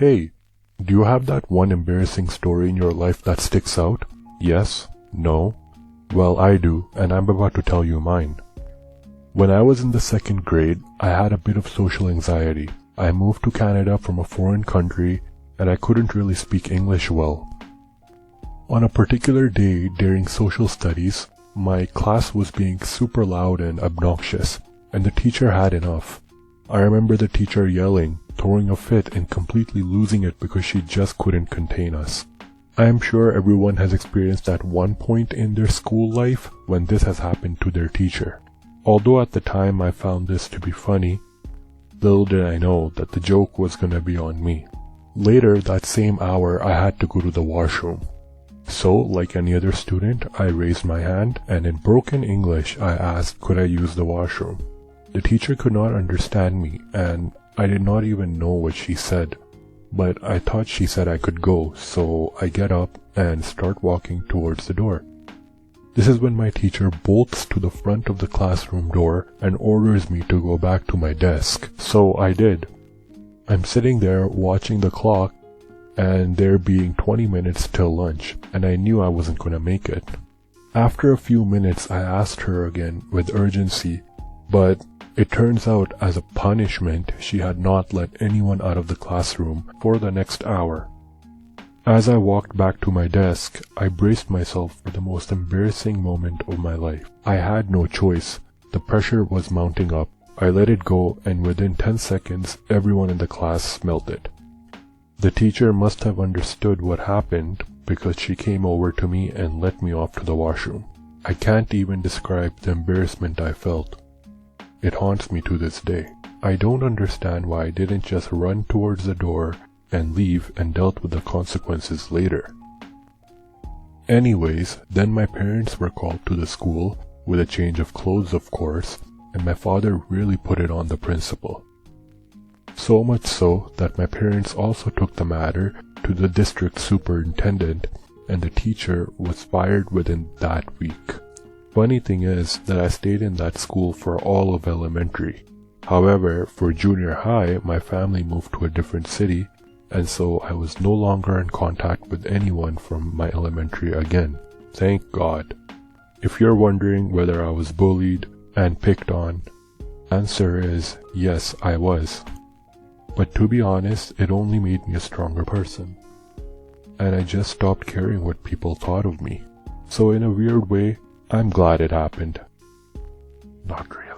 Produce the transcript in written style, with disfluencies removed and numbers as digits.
Hey, do you have that one embarrassing story in your life that sticks out? Yes? No? Well, I do, and I'm about to tell you mine. When I was in the second grade, I had a bit of social anxiety. I moved to Canada from a foreign country, and I couldn't really speak English well. On a particular day during social studies, my class was being super loud and obnoxious, and the teacher had enough. I remember the teacher yelling, throwing a fit, and completely losing it because she just couldn't contain us. I am sure everyone has experienced at one point in their school life when this has happened to their teacher. Although at the time I found this to be funny, little did I know that the joke was gonna be on me. Later that same hour I had to go to the washroom. So, like any other student, I raised my hand and in broken English I asked could I use the washroom. The teacher could not understand me and I did not even know what she said, but I thought she said I could go, so I get up and start walking towards the door. This is when my teacher bolts to the front of the classroom door and orders me to go back to my desk, so I did. I'm sitting there watching the clock and there being 20 minutes till lunch, and I knew I wasn't gonna make it. After a few minutes I asked her again with urgency, but it turns out as a punishment she had not let anyone out of the classroom for the next hour. As I walked back to my desk, I braced myself for the most embarrassing moment of my life. I had no choice. The pressure was mounting up. I let it go, and within 10 seconds everyone in the class smelled it. The teacher must have understood what happened because she came over to me and let me off to the washroom. I can't even describe the embarrassment I felt. It haunts me to this day. I don't understand why I didn't just run towards the door and leave and dealt with the consequences later. Anyways, then my parents were called to the school, with a change of clothes of course, and my father really put it on the principal. So much so that my parents also took the matter to the district superintendent, and the teacher was fired within that week. Funny thing is that I stayed in that school for all of elementary. However, for junior high, my family moved to a different city, and so I was no longer in contact with anyone from my elementary again. Thank God. If you're wondering whether I was bullied and picked on, answer is yes, I was. But to be honest, it only made me a stronger person. And I just stopped caring what people thought of me. So in a weird way, I'm glad it happened. Not really.